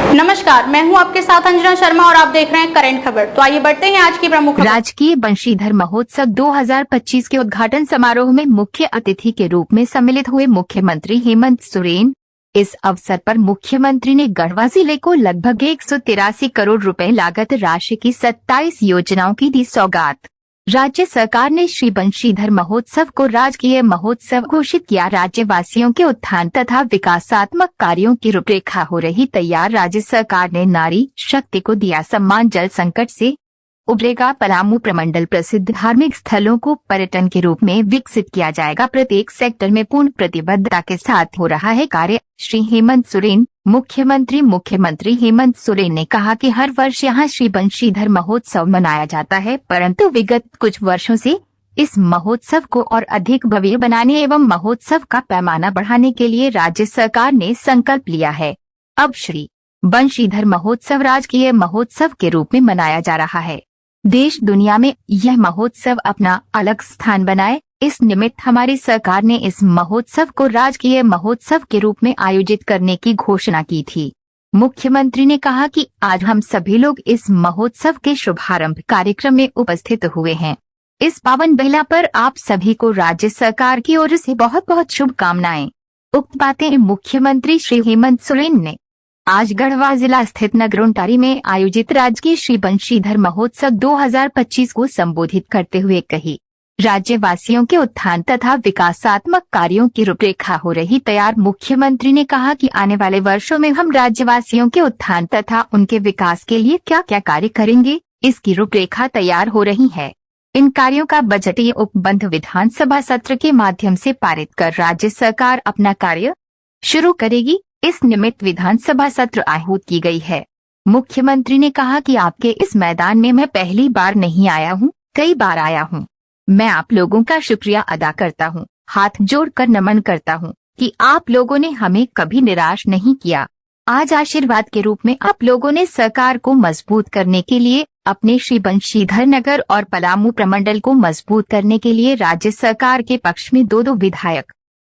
नमस्कार, मैं हूं आपके साथ अंजना शर्मा और आप देख रहे हैं करंट खबर। तो आइए बढ़ते हैं आज की प्रमुख खबर। राजकीय बंशीधर महोत्सव 2025 के उद्घाटन समारोह में मुख्य अतिथि के रूप में सम्मिलित हुए मुख्यमंत्री हेमंत सोरेन। इस अवसर पर मुख्यमंत्री ने गढ़वा जिले को लगभग 183 करोड़ रुपए लागत राशि की 27 योजनाओं की दी सौगात। राज्य सरकार ने श्री बंशीधर महोत्सव को राजकीय महोत्सव घोषित किया। राज्यवासियों के उत्थान तथा विकासात्मक कार्यों की रूपरेखा हो रही तैयार। राज्य सरकार ने नारी शक्ति को दिया सम्मान। जल संकट से उबरेगा पलामू प्रमंडल। प्रसिद्ध धार्मिक स्थलों को पर्यटन के रूप में विकसित किया जाएगा। प्रत्येक सेक्टर में पूर्ण प्रतिबद्धता के साथ हो रहा है कार्य। श्री हेमंत सोरेन मुख्यमंत्री हेमंत सोरेन ने कहा कि हर वर्ष यहां श्री बंशीधर महोत्सव मनाया जाता है, परंतु विगत कुछ वर्षों से इस महोत्सव को और अधिक भव्य बनाने एवं महोत्सव का पैमाना बढ़ाने के लिए राज्य सरकार ने संकल्प लिया है। अब श्री बंशीधर महोत्सव राजकीय महोत्सव के रूप में मनाया जा रहा है। देश दुनिया में यह महोत्सव अपना अलग स्थान बनाए, इस निमित्त हमारी सरकार ने इस महोत्सव को राजकीय महोत्सव के रूप में आयोजित करने की घोषणा की थी। मुख्यमंत्री ने कहा कि आज हम सभी लोग इस महोत्सव के शुभारंभ कार्यक्रम में उपस्थित हुए हैं। इस पावन बेला पर आप सभी को राज्य सरकार की ओर से बहुत बहुत शुभकामनाएं। उक्त बातें मुख्यमंत्री श्री हेमंत सोरेन ने आज गढ़वा जिला स्थित नगरोंटारी में आयोजित राजकीय श्री बंशीधर महोत्सव 2025 को संबोधित करते हुए कही। राज्यवासियों के उत्थान तथा विकासात्मक कार्यों की रूपरेखा हो रही तैयार। मुख्यमंत्री ने कहा कि आने वाले वर्षों में हम राज्यवासियों के उत्थान तथा उनके विकास के लिए क्या क्या कार्य करेंगे, इसकी रूपरेखा तैयार हो रही है। इन कार्यों का बजटीय उपबंध विधानसभा सत्र के माध्यम से पारित कर राज्य सरकार अपना कार्य शुरू करेगी। इस निमित्त विधानसभा सत्र आहूत की गई है। मुख्यमंत्री ने कहा कि आपके इस मैदान में मैं पहली बार नहीं आया हूँ, कई बार आया हूँ। मैं आप लोगों का शुक्रिया अदा करता हूँ, हाथ जोड़कर नमन करता हूँ कि आप लोगों ने हमें कभी निराश नहीं किया। आज आशीर्वाद के रूप में आप लोगों ने सरकार को मजबूत करने के लिए, अपने श्री बंशीधर नगर और पलामू प्रमंडल को मजबूत करने के लिए राज्य सरकार के पक्ष में दो विधायक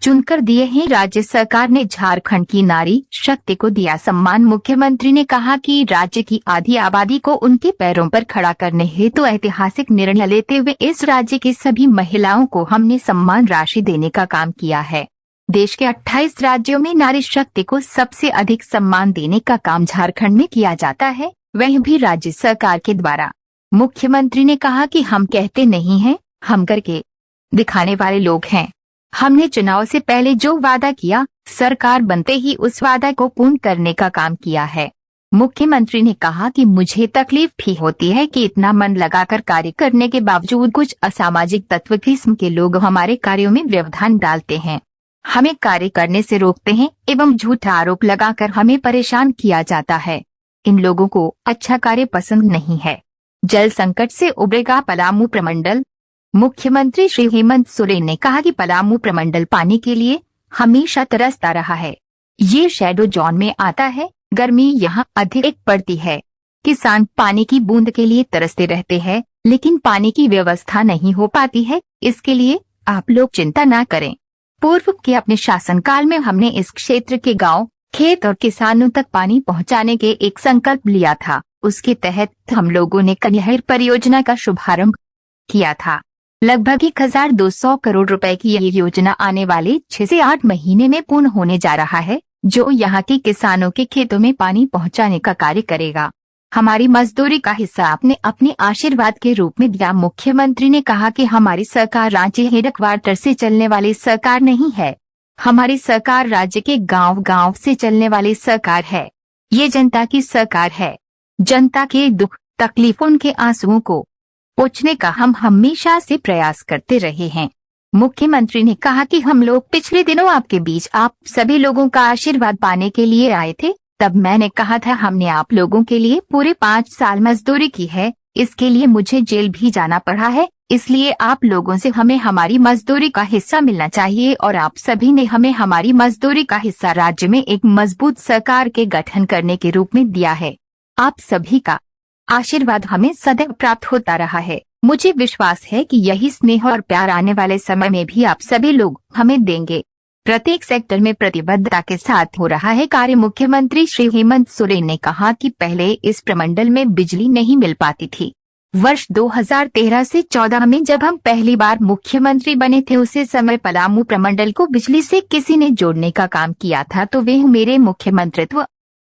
चुनकर दिए हैं। राज्य सरकार ने झारखंड की नारी शक्ति को दिया सम्मान। मुख्यमंत्री ने कहा कि राज्य की आधी आबादी को उनके पैरों पर खड़ा करने हेतु ऐतिहासिक निर्णय लेते हुए इस राज्य की सभी महिलाओं को हमने सम्मान राशि देने का काम किया है। देश के 28 राज्यों में नारी शक्ति को सबसे अधिक सम्मान देने का काम झारखंड में किया जाता है, वह भी राज्य सरकार के द्वारा। मुख्यमंत्री ने कहा कि हम कहते नहीं हैं, हम करके दिखाने वाले लोग हैं। हमने चुनाव से पहले जो वादा किया, सरकार बनते ही उस वादा को पूर्ण करने का काम किया है। मुख्यमंत्री ने कहा कि मुझे तकलीफ भी होती है कि इतना मन लगाकर कार्य करने के बावजूद कुछ असामाजिक तत्व किस्म के लोग हमारे कार्यों में व्यवधान डालते हैं, हमें कार्य करने से रोकते हैं एवं झूठा आरोप लगाकर हमें परेशान किया जाता है। इन लोगों को अच्छा कार्य पसंद नहीं है। जल संकट से उबरेगा पलामू प्रमंडल। मुख्यमंत्री श्री हेमंत सोरेन ने कहा कि पलामू प्रमंडल पानी के लिए हमेशा तरसता रहा है। ये शैडो जोन में आता है, गर्मी यहाँ अधिक पड़ती है। किसान पानी की बूंद के लिए तरसते रहते हैं, लेकिन पानी की व्यवस्था नहीं हो पाती है। इसके लिए आप लोग चिंता ना करें। पूर्व के अपने शासनकाल में हमने इस क्षेत्र के गांव, खेत और किसानों तक पानी पहुंचाने के एक संकल्प लिया था। उसके तहत हम लोगों ने कन्हैर परियोजना का शुभारंभ किया था। लगभग 1200 करोड़ रुपए की ये योजना आने वाले 6 से 8 महीने में पूर्ण होने जा रहा है, जो यहाँ के किसानों के खेतों में पानी पहुँचाने का कार्य करेगा। हमारी मजदूरी का हिस्सा आपने अपने आशीर्वाद के रूप में दिया। मुख्यमंत्री ने कहा कि हमारी सरकार राज्य हेडक्वार्टर से चलने वाली सरकार नहीं है, हमारी सरकार राज्य के गांव-गांव से चलने वाली सरकार है। ये जनता की सरकार है। जनता के दुख तकलीफों, उनके आंसुओं को पोंछने का हम हमेशा से प्रयास करते रहे हैं। मुख्यमंत्री ने कहा कि हम लोग पिछले दिनों आपके बीच आप सभी लोगों का आशीर्वाद पाने के लिए आए थे। तब मैंने कहा था हमने आप लोगों के लिए पूरे 5 साल मजदूरी की है, इसके लिए मुझे जेल भी जाना पड़ा है। इसलिए आप लोगों से हमें हमारी मजदूरी का हिस्सा मिलना चाहिए और आप सभी ने हमें हमारी मजदूरी का हिस्सा राज्य में एक मजबूत सरकार के गठन करने के रूप में दिया है। आप सभी का आशीर्वाद हमें सदैव प्राप्त होता रहा है। मुझे विश्वास है कि यही स्नेह और प्यार आने वाले समय में भी आप सभी लोग हमें देंगे। प्रत्येक सेक्टर में प्रतिबद्धता के साथ हो रहा है कार्य। मुख्यमंत्री श्री हेमंत सोरेन ने कहा कि पहले इस प्रमंडल में बिजली नहीं मिल पाती थी। वर्ष 2013 से 14 में जब हम पहली बार मुख्यमंत्री बने थे, उसी समय पलामू प्रमंडल को बिजली से किसी ने जोड़ने का काम किया था, तो वह मेरे मुख्यमंत्रित्व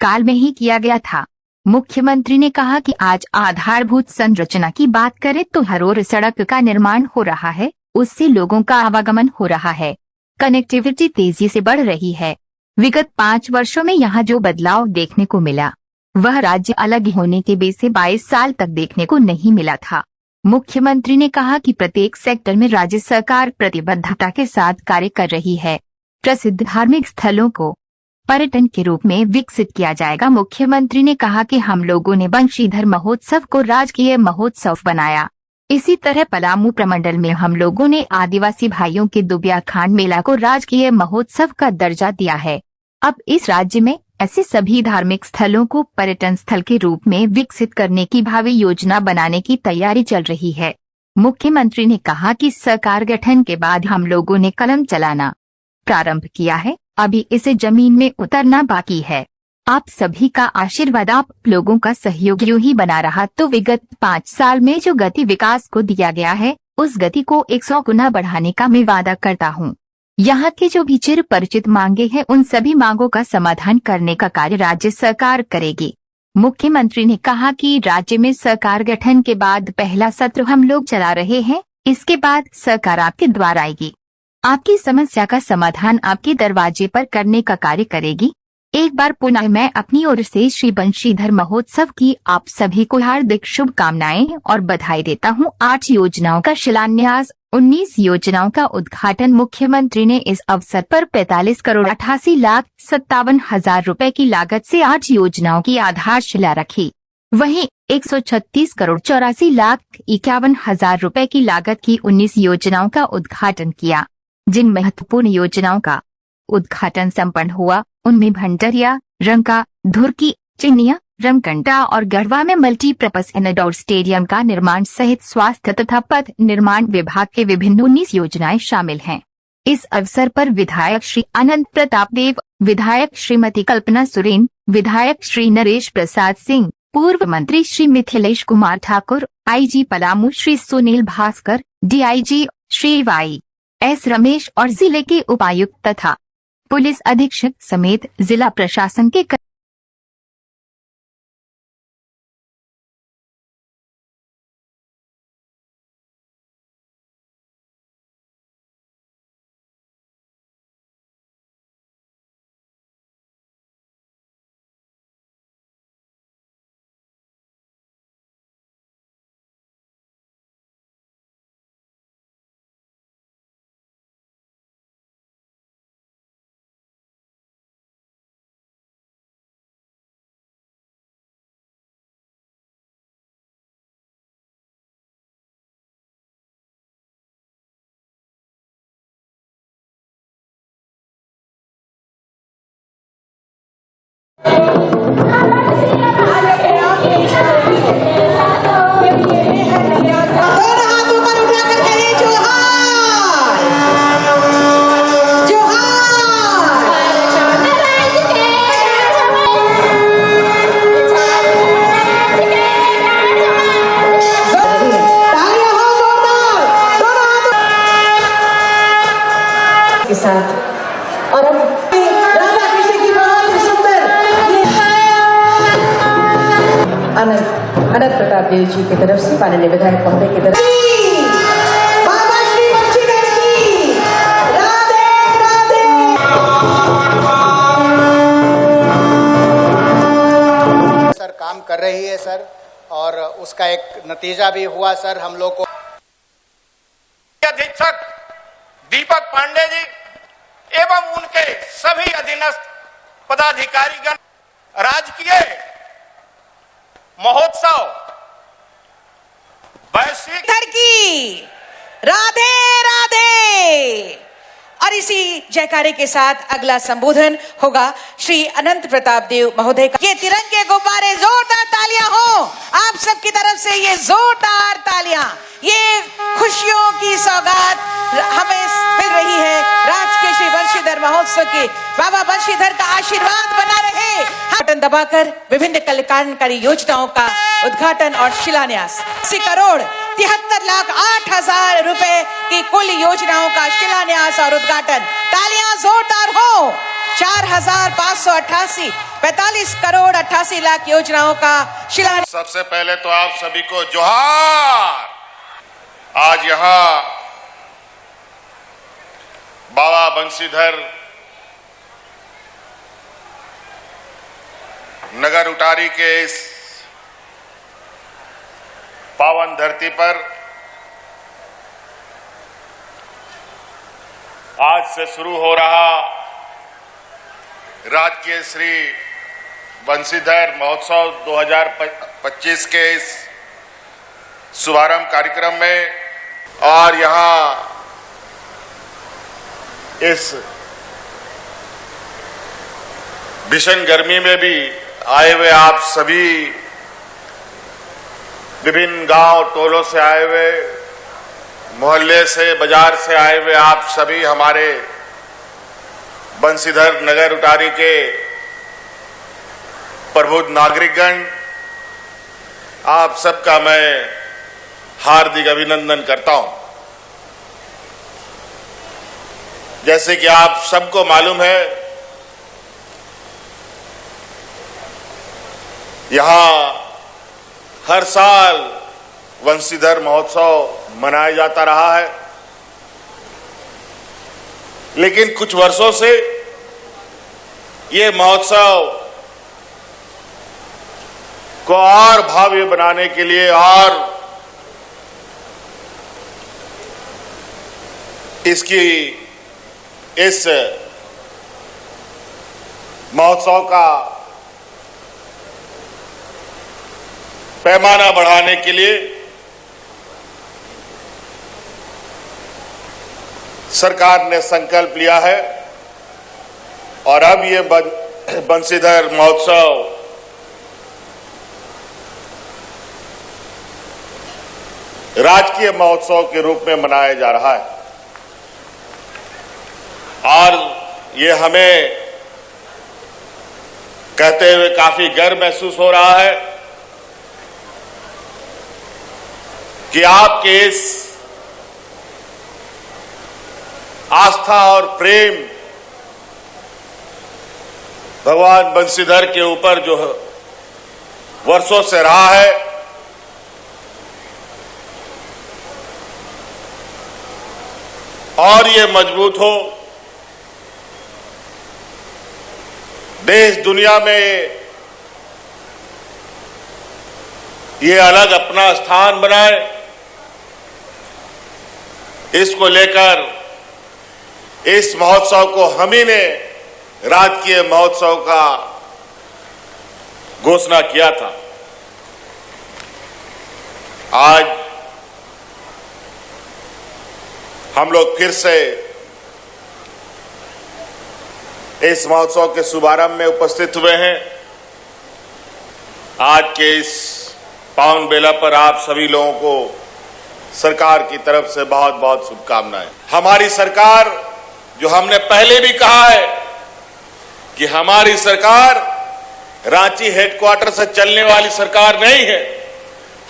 काल में ही किया गया था। मुख्यमंत्री ने कहा कि आज आधारभूत संरचना की बात करें तो हर ओर सड़क का निर्माण हो रहा है, उससे लोगों का आवागमन हो रहा है, कनेक्टिविटी तेजी से बढ़ रही है। विगत 5 वर्षों में यहाँ जो बदलाव देखने को मिला वह राज्य अलग होने के 20 से 22 साल तक देखने को नहीं मिला था। मुख्यमंत्री ने कहा कि प्रत्येक सेक्टर में राज्य सरकार प्रतिबद्धता के साथ कार्य कर रही है। प्रसिद्ध धार्मिक स्थलों को पर्यटन के रूप में विकसित किया जाएगा। मुख्यमंत्री ने कहा कि हम लोगों ने बंशीधर महोत्सव को राजकीय महोत्सव बनाया। इसी तरह पलामू प्रमंडल में हम लोगों ने आदिवासी भाइयों के दुबिया खांड मेला को राजकीय महोत्सव का दर्जा दिया है। अब इस राज्य में ऐसे सभी धार्मिक स्थलों को पर्यटन स्थल के रूप में विकसित करने की भावी योजना बनाने की तैयारी चल रही है। मुख्यमंत्री ने कहा कि सरकार गठन के बाद हम लोगों ने कलम चलाना प्रारंभ किया है, अभी इसे जमीन में उतरना बाकी है। आप सभी का आशीर्वाद, आप लोगों का सहयोग यूं ही बना रहा तो विगत 5 साल में जो गति विकास को दिया गया है, उस गति को 100 गुना बढ़ाने का मैं वादा करता हूं। यहाँ के जो भी चिर परिचित मांगे हैं, उन सभी मांगों का समाधान करने का कार्य राज्य सरकार करेगी। मुख्यमंत्री ने कहा कि राज्य में सरकार गठन के बाद पहला सत्र हम लोग चला रहे हैं, इसके बाद सरकार आपके द्वार आएगी, आपकी समस्या का समाधान आपके दरवाजे पर करने का कार्य करेगी। एक बार पुनः मैं अपनी ओर से श्री बंशीधर महोत्सव की आप सभी को हार्दिक शुभकामनाएं और बधाई देता हूं। 8 योजनाओं का शिलान्यास, 19 योजनाओं का उद्घाटन। मुख्यमंत्री ने इस अवसर पर 45 करोड़ 88,57,000 रुपए की लागत से 8 योजनाओं की आधारशिला रखी। वहीं 136 करोड़ 84,51,000 रुपए की लागत की 19 योजनाओं का उद्घाटन किया। जिन महत्वपूर्ण योजनाओं का उद्घाटन संपन्न हुआ उनमें भंडरिया, रंका, धुरकी, चिनिया, रमकंटा और गढ़वा में मल्टीपर्पज इंडोर स्टेडियम का निर्माण सहित स्वास्थ्य तथा पथ निर्माण विभाग के विभिन्न 19 योजनाएं शामिल हैं। इस अवसर पर विधायक श्री अनंत प्रताप देव, विधायक श्रीमती कल्पना सोरेन, विधायक श्री नरेश प्रसाद सिंह, पूर्व मंत्री श्री मिथिलेश कुमार ठाकुर, आईजी पलामू श्री सुनील भास्कर, डीआईजी श्री वाई.एस. रमेश और जिले के उपायुक्त तथा पुलिस अधीक्षक समेत जिला प्रशासन के के साथ और अब राधा कृष्ण की बहुत सुंदर अनंत प्रताप देव जी की तरफ से माननीय विधायक महोदय की तरफ बाबा श्री बंशीधर की राधे राधे। सर काम कर रही है सर, और उसका एक नतीजा भी हुआ सर। हम लोग को अधीक्षक दीपक पांडे जी एवं उनके सभी अधीनस्थ पदाधिकारीगण राजकीय महोत्सव वैश्विक की राधे राधे। और इसी जयकारे के साथ अगला संबोधन होगा श्री अनंत प्रताप देव महोदय का। ये तिरंगे गुब्बारे, जोरदार तालियां हो आप सबकी तरफ से, ये जोरदार तालियां, ये खुशियों की सौगात हमें मिल रही है राजकीय श्री बंशीधर महोत्सव की। बाबा बंशीधर का आशीर्वाद बना रहे। बटन दबाकर विभिन्न कल्याणकारी योजनाओं का उद्घाटन और शिलान्यास। 80 करोड़ 73,08,000 रुपए की कुल योजनाओं का शिलान्यास और उद्घाटन। तालियां जोरदार हो। 4,588 45 करोड़ 88 लाख योजनाओं का शिलान्यास। सबसे पहले तो आप सभी को जोहार। आज यहां बाबा बंशीधर नगर उटारी के इस पावन धरती पर आज से शुरू हो रहा राजकीय श्री बंशीधर महोत्सव 2025 के इस शुभारंभ कार्यक्रम में और यहां इस भीषण गर्मी में भी आए हुए आप सभी विभिन्न गांव टोलों से आए हुए, मोहल्ले से, बाजार से आए हुए आप सभी हमारे बंशीधर नगर उटारी के प्रबुद्ध नागरिकगण, आप सबका मैं हार्दिक अभिनंदन करता हूं। जैसे कि आप सबको मालूम है, यहां हर साल बंशीधर महोत्सव मनाया जाता रहा है, लेकिन कुछ वर्षों से ये महोत्सव को और भव्य बनाने के लिए और इस महोत्सव का पैमाना बढ़ाने के लिए सरकार ने संकल्प लिया है और अब ये बंशीधर महोत्सव राजकीय महोत्सव के रूप में मनाया जा रहा है। और ये हमें कहते हुए काफी गर्व महसूस हो रहा है कि आपके इस आस्था और प्रेम भगवान बंशीधर के ऊपर जो वर्षों से रहा है, और ये मजबूत हो, देश दुनिया में ये अलग अपना स्थान बनाए, इसको लेकर इस महोत्सव को हम ही ने राजकीय महोत्सव का घोषणा किया था। आज हम लोग फिर से इस महोत्सव के शुभारंभ में उपस्थित हुए हैं। आज के इस पावन बेला पर आप सभी लोगों को सरकार की तरफ से बहुत बहुत शुभकामनाएं। हमारी सरकार, जो हमने पहले भी कहा है कि हमारी सरकार रांची हेडक्वार्टर से चलने वाली सरकार नहीं है,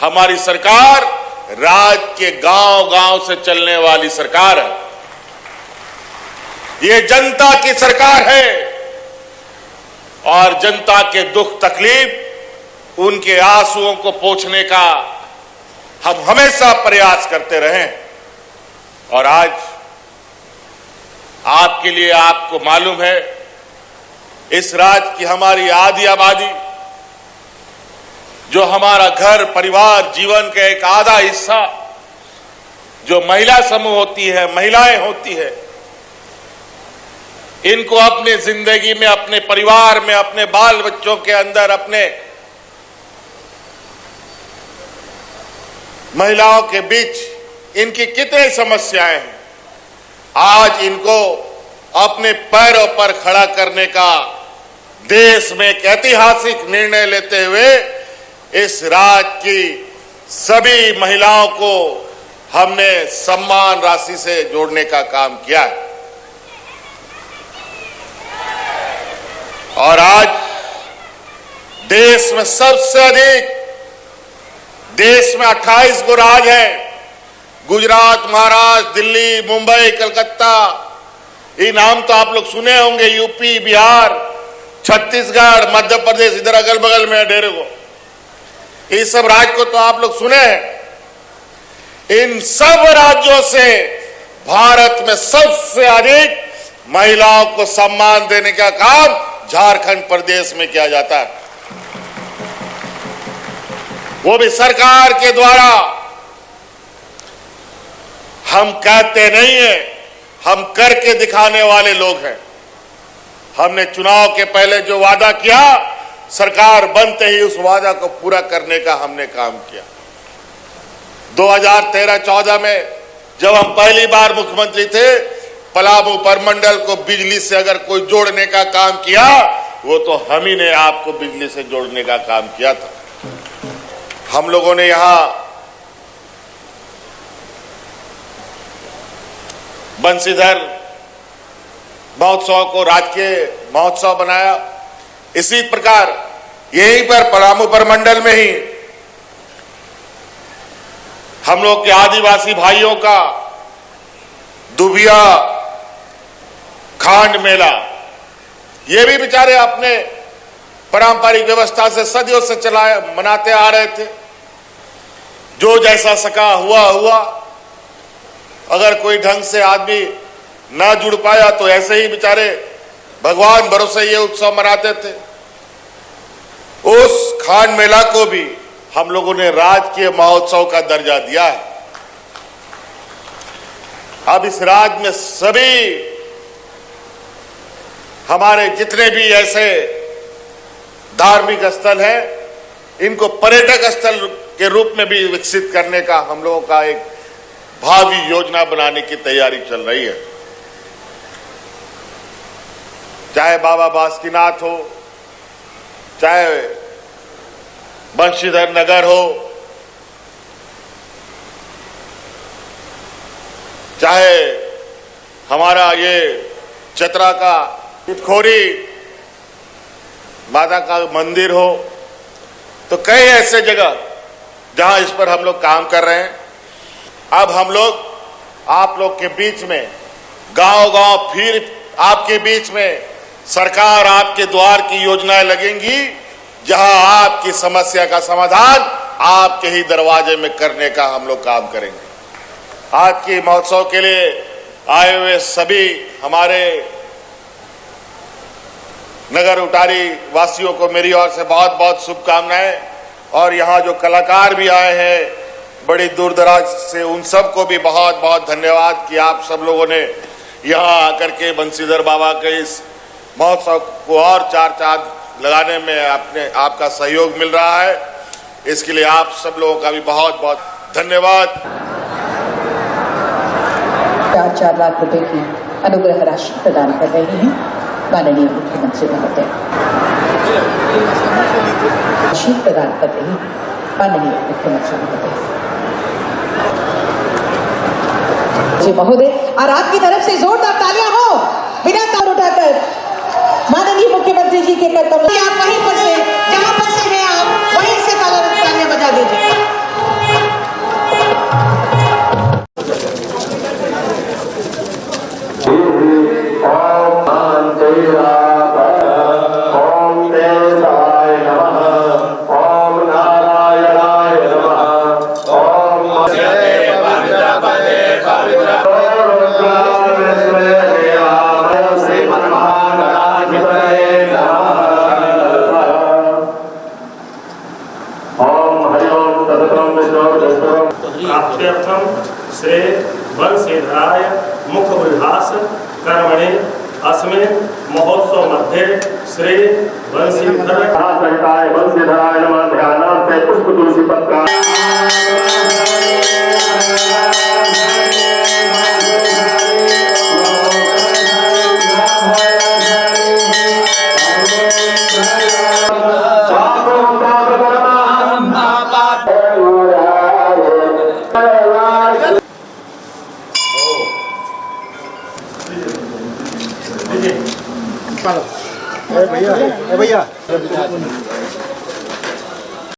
हमारी सरकार राज्य के गांव-गांव से चलने वाली सरकार है। ये जनता की सरकार है और जनता के दुख तकलीफ, उनके आंसुओं को पोंछने का हम हमेशा प्रयास करते रहे। और आज आपके लिए, आपको मालूम है, इस राज्य की हमारी आधी आबादी, जो हमारा घर परिवार जीवन का एक आधा हिस्सा, जो महिला समूह होती है, महिलाएं होती है, इनको अपने जिंदगी में, अपने परिवार में, अपने बाल बच्चों के अंदर, अपने महिलाओं के बीच इनकी कितनी समस्याएं हैं। आज इनको अपने पैरों पर खड़ा करने का देश में एक ऐतिहासिक निर्णय लेते हुए इस राज्य की सभी महिलाओं को हमने सम्मान राशि से जोड़ने का काम किया है। और आज देश में सबसे अधिक, देश में 28 गो राज्य हैं, गुजरात, महाराष्ट्र, दिल्ली, मुंबई, कलकत्ता, ये नाम तो आप लोग सुने होंगे, यूपी, बिहार, छत्तीसगढ़, मध्य प्रदेश, इधर अगल बगल में ढेरों को, ये सब राज्य को तो आप लोग सुने हैं। इन सब राज्यों से भारत में सबसे अधिक महिलाओं को सम्मान देने का काम झारखंड प्रदेश में किया जाता है, वो भी सरकार के द्वारा। हम कहते नहीं हैं, हम करके दिखाने वाले लोग हैं। हमने चुनाव के पहले जो वादा किया, सरकार बनते ही उस वादा को पूरा करने का हमने काम किया। 2013-14 में जब हम पहली बार मुख्यमंत्री थे, पलामू परमंडल को बिजली से अगर कोई जोड़ने का काम किया, वो तो हम ही ने आपको बिजली से जोड़ने का काम किया था। हम लोगों ने यहां बंशीधर महोत्सव को राजकीय महोत्सव बनाया। इसी प्रकार यहीं पर पलामू परमंडल में ही हम लोग के आदिवासी भाइयों का दुबिया खांड मेला, ये भी बेचारे अपने पारंपरिक व्यवस्था से सदियों से मनाते आ रहे थे। जो जैसा सका हुआ। अगर कोई ढंग से आदमी ना जुड़ पाया तो ऐसे ही बेचारे भगवान भरोसे ये उत्सव मनाते थे। उस खांड मेला को भी हम लोगों ने राजकीय महोत्सव का दर्जा दिया है। अब इस राज्य में सभी हमारे जितने भी ऐसे धार्मिक स्थल हैं, इनको पर्यटक स्थल के रूप में भी विकसित करने का हम लोगों का एक भावी योजना बनाने की तैयारी चल रही है। चाहे बाबा बासुकीनाथ हो, चाहे बंशीधर नगर हो, चाहे हमारा ये चतरा का इटखोरी माता का मंदिर हो, तो कई ऐसे जगह जहां इस पर हम लोग काम कर रहे हैं। अब हम लोग आप लोग के बीच में गांव-गांव फिर आपके बीच में सरकार आपके द्वार की योजनाएं लगेंगी, जहां आपकी समस्या का समाधान आपके ही दरवाजे में करने का हम लोग काम करेंगे। आज के महोत्सव के लिए आए हुए सभी हमारे नगर उटारी वासियों को मेरी ओर से बहुत बहुत शुभकामनाएं। और यहाँ जो कलाकार भी आए हैं बड़ी दूर दराज से, उन सबको भी बहुत बहुत धन्यवाद कि आप सब लोगों ने यहाँ आकर के बंशीधर बाबा के इस महोत्सव को और चार चांद लगाने में आपका सहयोग मिल रहा है। इसके लिए आप सब लोगों का भी बहुत बहुत धन्यवाद। 4 लाख रुपए की अनुग्रह राशि प्रदान कर रही हैं माननीय मुख्यमंत्री महोदय। राशि प्रदान कर रही माननीय मुख्यमंत्री महोदय जी महोदय। और आपकी तरफ से जोरदार तालियां हो, बिना ताल उठाकर माननीय मुख्यमंत्री जी के कर्तव्य। आप वहीं पर से, जहां पर से हैं आप वहीं से तालियां बजा दीजिए। भैया